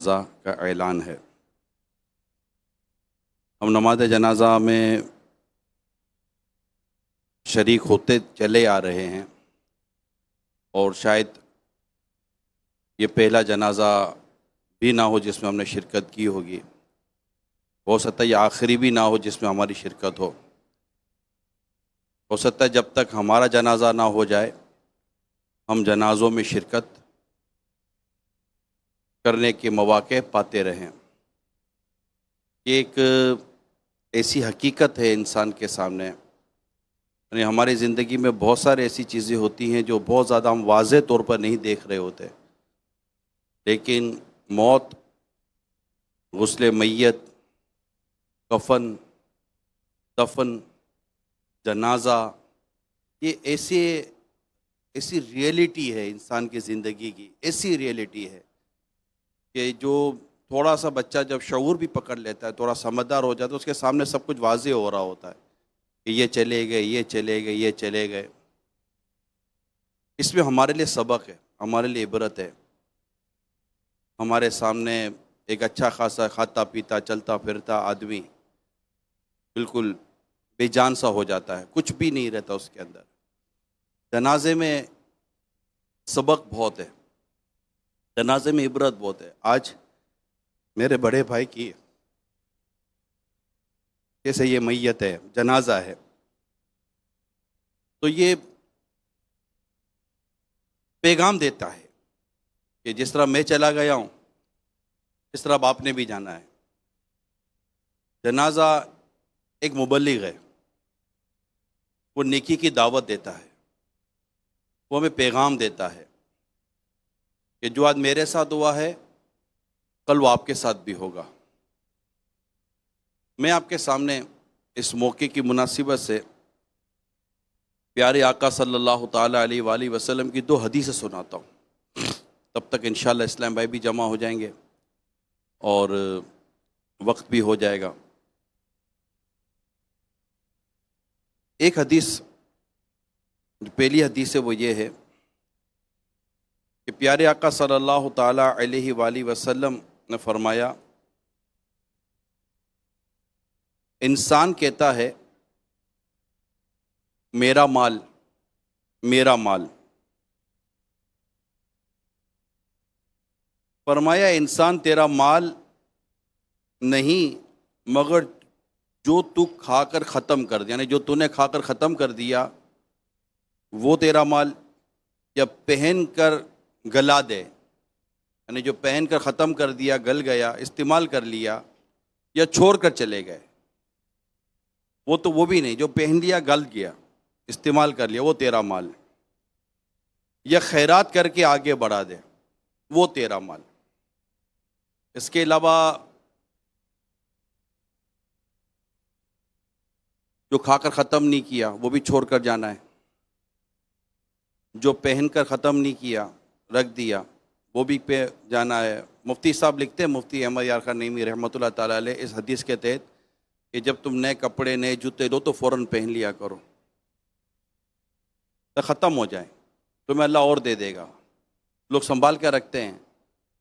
جنازہ کا اعلان ہے۔ ہم نماز جنازہ میں شریک ہوتے چلے آ رہے ہیں اور شاید یہ پہلا جنازہ بھی نہ ہو جس میں ہم نے شرکت کی ہوگی، ہو سکتا ہے یہ آخری بھی نہ ہو جس میں ہماری شرکت ہو سکتا ہے جب تک ہمارا جنازہ نہ ہو جائے ہم جنازوں میں شرکت کرنے کے مواقع پاتے رہیں۔ یہ ایک ایسی حقیقت ہے انسان کے سامنے، یعنی ہماری زندگی میں بہت سارے ایسی چیزیں ہوتی ہیں جو بہت زیادہ ہم واضح طور پر نہیں دیکھ رہے ہوتے، لیکن موت، غسل میت، کفن، دفن، جنازہ، یہ ایسی ریئلٹی ہے انسان کی زندگی کی، ایسی ریئلٹی ہے کہ جو تھوڑا سا بچہ جب شعور بھی پکڑ لیتا ہے، تھوڑا سمجھدار ہو جاتا ہے، اس کے سامنے سب کچھ واضح ہو رہا ہوتا ہے کہ یہ چلے گئے، یہ چلے گئے، یہ چلے گئے۔ اس میں ہمارے لیے سبق ہے، ہمارے لیے عبرت ہے۔ ہمارے سامنے ایک اچھا خاصا کھاتا پیتا چلتا پھرتا آدمی بالکل بے جان سا ہو جاتا ہے، کچھ بھی نہیں رہتا اس کے اندر۔ جنازے میں سبق بہت ہے، جنازے میں عبرت بہت ہے۔ آج میرے بڑے بھائی کی جیسے یہ میت ہے، جنازہ ہے، تو یہ پیغام دیتا ہے کہ جس طرح میں چلا گیا ہوں اس طرح اب آپ نے بھی جانا ہے۔ جنازہ ایک مبلغ ہے، وہ نیکی کی دعوت دیتا ہے، وہ ہمیں پیغام دیتا ہے کہ جو آج میرے ساتھ ہوا ہے کل وہ آپ کے ساتھ بھی ہوگا۔ میں آپ کے سامنے اس موقع کی مناسبت سے پیارے آقا صلی اللہ تعالیٰ علیہ وآلہ وسلم کی 2 حدیثیں سناتا ہوں، تب تک انشاءاللہ اسلام بھائی بھی جمع ہو جائیں گے اور وقت بھی ہو جائے گا۔ ایک حدیث، جو پہلی حدیث ہے وہ یہ ہے کہ پیارے آقا صلی اللہ تعالیٰ علیہ وآلہ وسلم نے فرمایا، انسان کہتا ہے میرا مال، میرا مال۔ فرمایا انسان تیرا مال نہیں مگر جو تو کھا کر ختم کر دیا، یعنی جو تو نے کھا کر ختم کر دیا وہ تیرا مال، یا پہن کر گلا دے، یعنی جو پہن کر ختم کر دیا، گل گیا، استعمال کر لیا، یا چھوڑ کر چلے گئے وہ تو وہ بھی نہیں، جو پہن لیا گل گیا استعمال کر لیا وہ تیرا مال، یا خیرات کر کے آگے بڑھا دے وہ تیرا مال۔ اس کے علاوہ جو کھا کر ختم نہیں کیا وہ بھی چھوڑ کر جانا ہے، جو پہن کر ختم نہیں کیا رکھ دیا وہ بھی پہ جانا ہے۔ مفتی صاحب لکھتے ہیں، مفتی احمد یار خان نعیمی رحمۃ اللہ تعالیٰ علیہ، اس حدیث کے تحت کہ جب تم نئے کپڑے نئے جوتے لو تو فوراً پہن لیا کرو تو ختم ہو جائے، تمہیں اللہ اور دے دے گا۔ لوگ سنبھال کے رکھتے ہیں،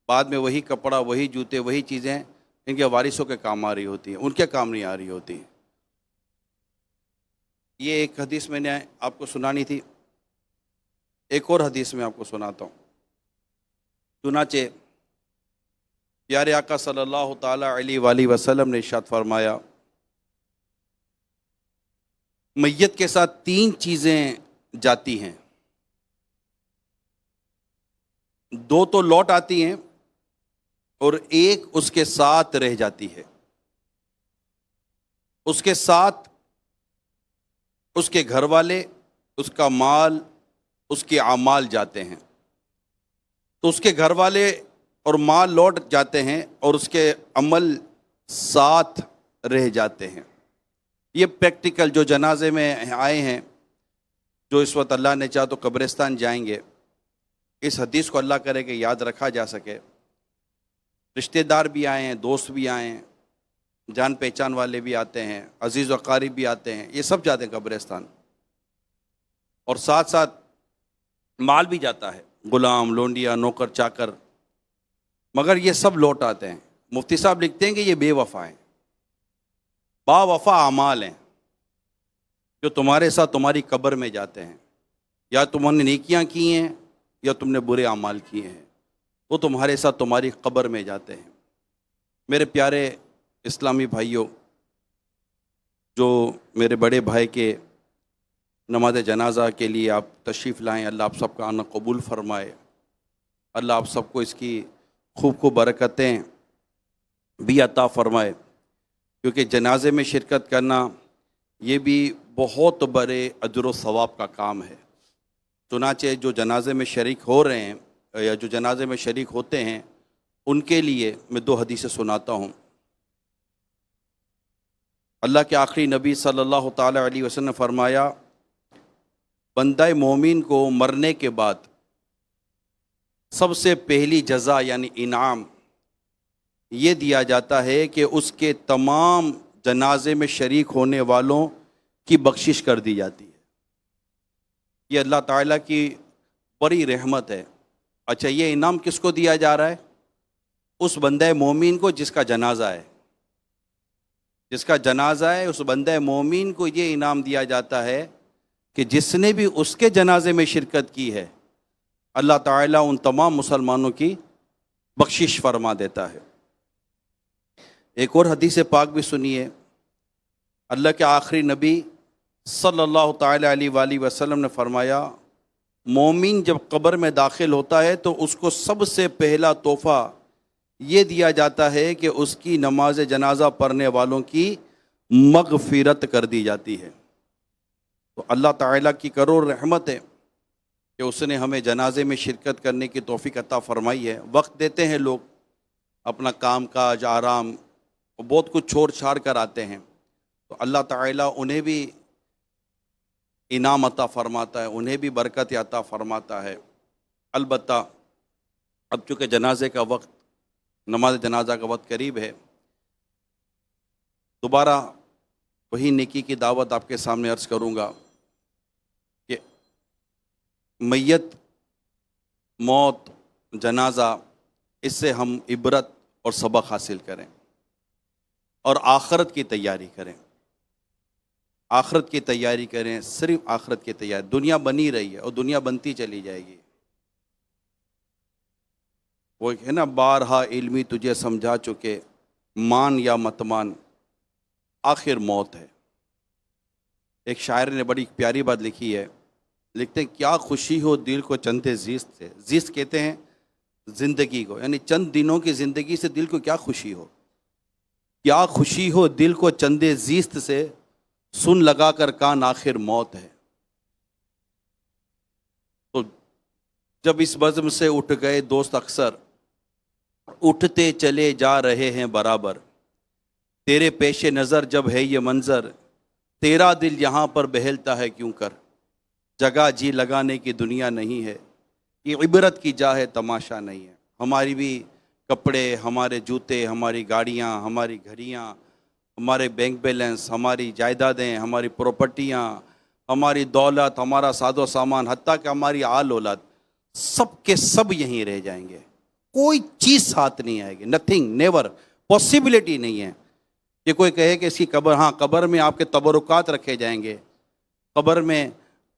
بعد میں وہی کپڑا، وہی جوتے، وہی چیزیں ان کے وارثوں کے کام آ رہی ہوتی ہیں، ان کے کام نہیں آ رہی ہوتی۔ یہ ایک حدیث میں نے آپ کو سنانی تھی، ایک اور حدیث میں آپ کو سناتا ہوں۔ چنانچہ پیارے آقا صلی اللہ تعالیٰ علیہ وآلہ وسلم نے ارشاد فرمایا، میت کے ساتھ 3 چیزیں جاتی ہیں، 2 تو لوٹ آتی ہیں اور ایک اس کے ساتھ رہ جاتی ہے۔ اس کے ساتھ اس کے گھر والے، اس کا مال، اس کے اعمال جاتے ہیں، تو اس کے گھر والے اور مال لوٹ جاتے ہیں اور اس کے عمل ساتھ رہ جاتے ہیں۔ یہ پریکٹیکل جو جنازے میں آئے ہیں، جو اس وقت اللہ نے چاہا تو قبرستان جائیں گے، اس حدیث کو اللہ کرے کہ یاد رکھا جا سکے۔ رشتہ دار بھی آئے ہیں، دوست بھی آئے ہیں، جان پہچان والے بھی آتے ہیں، عزیز و اقارب بھی آتے ہیں، یہ سب جاتے ہیں قبرستان، اور ساتھ ساتھ مال بھی جاتا ہے، غلام، لونڈیا، نوکر، چاکر، مگر یہ سب لوٹ آتے ہیں۔ مفتی صاحب لکھتے ہیں کہ یہ بے وفا ہیں، با وفا اعمال ہیں جو تمہارے ساتھ تمہاری قبر میں جاتے ہیں، یا تم نے نیکیاں کی ہیں یا تم نے برے اعمال کیے ہیں، وہ تمہارے ساتھ تمہاری قبر میں جاتے ہیں۔ میرے پیارے اسلامی بھائیوں، جو میرے بڑے بھائی کے نماز جنازہ کے لیے آپ تشریف لائیں، اللہ آپ سب کا آنا قبول فرمائے، اللہ آپ سب کو اس کی خوب خوب برکتیں بھی عطا فرمائے، کیونکہ جنازے میں شرکت کرنا یہ بھی بہت بڑے اجر و ثواب کا کام ہے۔ چنانچہ جو جنازے میں شریک ہو رہے ہیں یا جو جنازے میں شریک ہوتے ہیں، ان کے لیے میں 2 حدیثیں سناتا ہوں۔ اللہ کے آخری نبی صلی اللہ تعالی علیہ وسلم نے فرمایا، بندہ مومن کو مرنے کے بعد سب سے پہلی جزا یعنی انعام یہ دیا جاتا ہے کہ اس کے تمام جنازے میں شریک ہونے والوں کی بخشش کر دی جاتی ہے۔ یہ اللہ تعالیٰ کی بڑی رحمت ہے۔ اچھا، یہ انعام کس کو دیا جا رہا ہے؟ اس بندہ مومن کو جس کا جنازہ ہے، جس کا جنازہ ہے، اس بندہ مومن کو یہ انعام دیا جاتا ہے کہ جس نے بھی اس کے جنازے میں شرکت کی ہے، اللہ تعالیٰ ان تمام مسلمانوں کی بخشش فرما دیتا ہے۔ ایک اور حدیث پاک بھی سنیے، اللہ کے آخری نبی صلی اللہ تعالی علیہ وآلہ وسلم نے فرمایا، مومن جب قبر میں داخل ہوتا ہے تو اس کو سب سے پہلا تحفہ یہ دیا جاتا ہے کہ اس کی نماز جنازہ پڑھنے والوں کی مغفرت کر دی جاتی ہے۔ تو اللہ تعالیٰ کی کروڑ رحمت ہے کہ اس نے ہمیں جنازے میں شرکت کرنے کی توفیق عطا فرمائی ہے۔ وقت دیتے ہیں لوگ، اپنا کام کاج، آرام، بہت کچھ چھوڑ چھاڑ کر آتے ہیں، تو اللہ تعالیٰ انہیں بھی انعام عطا فرماتا ہے، انہیں بھی برکت عطا فرماتا ہے۔ البتہ اب چونکہ جنازے کا وقت، نماز جنازہ کا وقت قریب ہے، دوبارہ وہی نیکی کی دعوت آپ کے سامنے عرض کروں گا کہ میت، موت، جنازہ، اس سے ہم عبرت اور سبق حاصل کریں اور آخرت کی تیاری کریں۔ آخرت کی تیاری کریں، صرف آخرت کی تیاری۔ دنیا بنی رہی ہے اور دنیا بنتی چلی جائے گی۔ وہ ہے نا، بارہا علمی تجھے سمجھا چکے، مان یا مت مان، آخر موت ہے۔ ایک شاعر نے بڑی پیاری بات لکھی ہے، لکھتے ہیں، کیا خوشی ہو دل کو چندے زیست سے۔ زیست کہتے ہیں زندگی کو، یعنی چند دنوں کی زندگی سے دل کو کیا خوشی ہو، کیا خوشی ہو دل کو چندے زیست سے، سن لگا کر کان آخر موت ہے۔ تو جب اس بزم سے اٹھ گئے دوست اکثر، اٹھتے چلے جا رہے ہیں برابر، تیرے پیش نظر جب ہے یہ منظر، تیرا دل یہاں پر بہلتا ہے کیوں کر، جگہ جی لگانے کی دنیا نہیں ہے، یہ عبرت کی جا ہے تماشا نہیں ہے۔ ہماری بھی کپڑے، ہمارے جوتے، ہماری گاڑیاں، ہماری گھڑیاں، ہمارے بینک بیلنس، ہماری جائیدادیں، ہماری پراپرٹیاں، ہماری دولت، ہمارا ساز و سامان، حتیٰ کہ ہماری آل اولاد، سب کے سب یہیں رہ جائیں گے، کوئی چیز ساتھ نہیں آئے گی۔ نتھنگ، نیور، پاسبلٹی نہیں ہے کہ کوئی کہے کہ اس کی قبر، ہاں قبر میں آپ کے تبرکات رکھے جائیں گے، قبر میں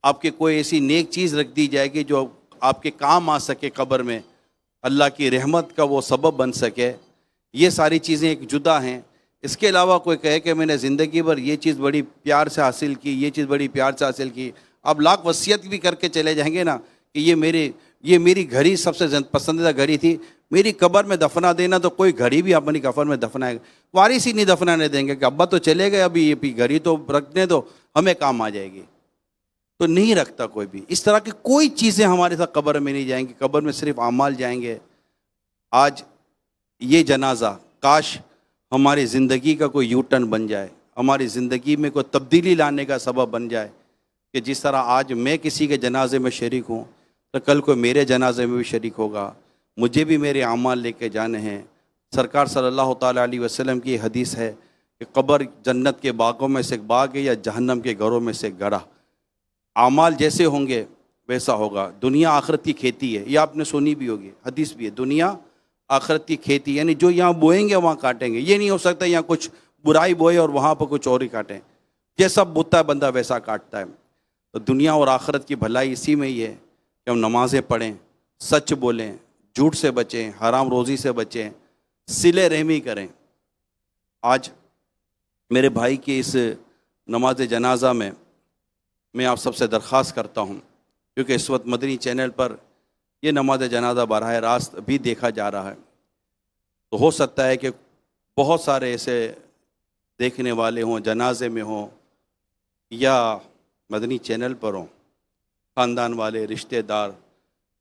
آپ کے کوئی ایسی نیک چیز رکھ دی جائے گی جو آپ کے کام آ سکے، قبر میں اللہ کی رحمت کا وہ سبب بن سکے۔ یہ ساری چیزیں ایک جدا ہیں۔ اس کے علاوہ کوئی کہے کہ میں نے زندگی بھر یہ چیز بڑی پیار سے حاصل کی، یہ چیز بڑی پیار سے حاصل کی، اب لاکھ وصیت بھی کر کے چلے جائیں گے نا کہ یہ میری گھڑی سب سے پسندیدہ گھڑی تھی، میری قبر میں دفنا دینا، تو کوئی گھڑی بھی اپنی قبر میں دفنائے گا، وارث ہی نہیں دفنانے دیں گے کہ ابا تو چلے گئے، ابھی یہ گھڑی تو رکھنے دو، ہمیں کام آ جائے گی، تو نہیں رکھتا کوئی بھی۔ اس طرح کی کوئی چیزیں ہمارے ساتھ قبر میں نہیں جائیں گی، قبر میں صرف اعمال جائیں گے۔ آج یہ جنازہ کاش ہماری زندگی کا کوئی یو ٹرن بن جائے، ہماری زندگی میں کوئی تبدیلی لانے کا سبب بن جائے، کہ جس طرح آج میں کسی کے جنازے میں شریک ہوں تو کل کوئی میرے جنازے میں بھی شریک ہوگا، مجھے بھی میرے اعمال لے کے جانے ہیں۔ سرکار صلی اللہ تعالیٰ علیہ وسلم کی حدیث ہے کہ قبر جنت کے باغوں میں سے ایک باغ ہے یا جہنم کے گھروں میں سے ایک گڑھا۔ اعمال جیسے ہوں گے ویسا ہوگا۔ دنیا آخرت کی کھیتی ہے، یہ آپ نے سنی بھی ہوگی، حدیث بھی ہے، دنیا آخرت کی کھیتی، یعنی جو یہاں بوئیں گے وہاں کاٹیں گے. یہ نہیں ہو سکتا یہاں کچھ برائی بوئے اور وہاں پہ کچھ اور ہی کاٹیں. جیسا بوتا ہے بندہ ویسا کاٹتا ہے. تو دنیا اور آخرت کی بھلائی اسی میں ہی ہے کہ ہم نمازیں پڑھیں، سچ بولیں، جھوٹ سے بچیں، حرام روزی سے بچیں، صلہ رحمی کریں. آج میرے بھائی کی اس نماز جنازہ میں آپ سب سے درخواست کرتا ہوں، کیونکہ اس وقت مدنی چینل پر یہ نماز جنازہ براہ راست بھی دیکھا جا رہا ہے، تو ہو سکتا ہے کہ بہت سارے ایسے دیکھنے والے ہوں، جنازے میں ہوں یا مدنی چینل پر ہوں، خاندان والے، رشتہ دار،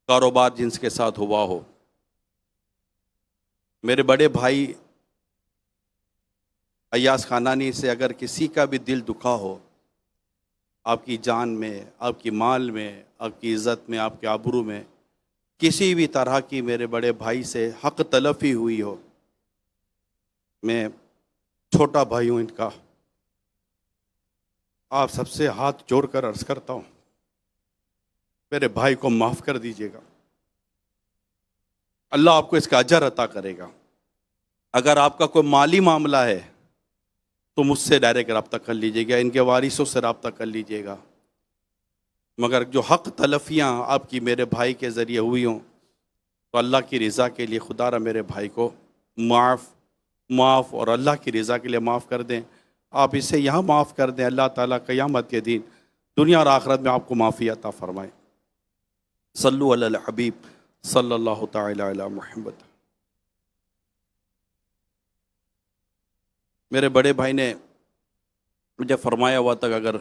کاروبار جن کے ساتھ ہوا ہو. میرے بڑے بھائی ایاز خانانی سے اگر کسی کا بھی دل دکھا ہو، آپ کی جان میں، آپ کی مال میں، آپ کی عزت میں، آپ کے آبرو میں کسی بھی طرح کی میرے بڑے بھائی سے حق تلفی ہوئی ہو، میں چھوٹا بھائی ہوں ان کا، آپ سب سے ہاتھ جوڑ کر عرض کرتا ہوں میرے بھائی کو معاف کر دیجیے گا. اللہ آپ کو اس کا اجر عطا کرے گا. اگر آپ کا کوئی مالی معاملہ ہے تو مجھ سے ڈائریکٹ رابطہ کر لیجیے گا، ان کے وارثوں سے رابطہ کر لیجیے گا. مگر جو حق تلفیاں آپ کی میرے بھائی کے ذریعے ہوئی ہوں تو اللہ کی رضا کے لیے خدا را میرے بھائی کو معاف اور اللہ کی رضا کے لیے معاف کر دیں. آپ اسے یہاں معاف کر دیں، اللہ تعالیٰ قیامت کے دن دنیا اور آخرت میں آپ کو معافی عطا فرمائے. صلو علی الحبیب صلی اللہ تعالی علی محمد. میرے بڑے بھائی نے مجھے فرمایا ہوا تھا کہ اگر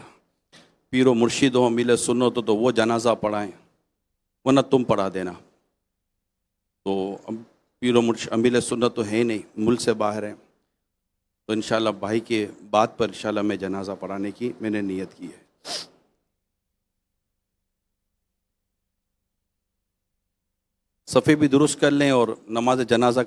پیر و مرشد ہو، ملے سنو تو وہ جنازہ پڑھائیں، ورنہ تم پڑھا دینا. تو پیر و مرشد امیل سنت تو ہے نہیں، ملک سے باہر ہیں، تو انشاءاللہ بھائی کے بات پر انشاءاللہ میں جنازہ پڑھانے کی میں نے نیت کی ہے. صفحے بھی درست کر لیں اور نماز جنازہ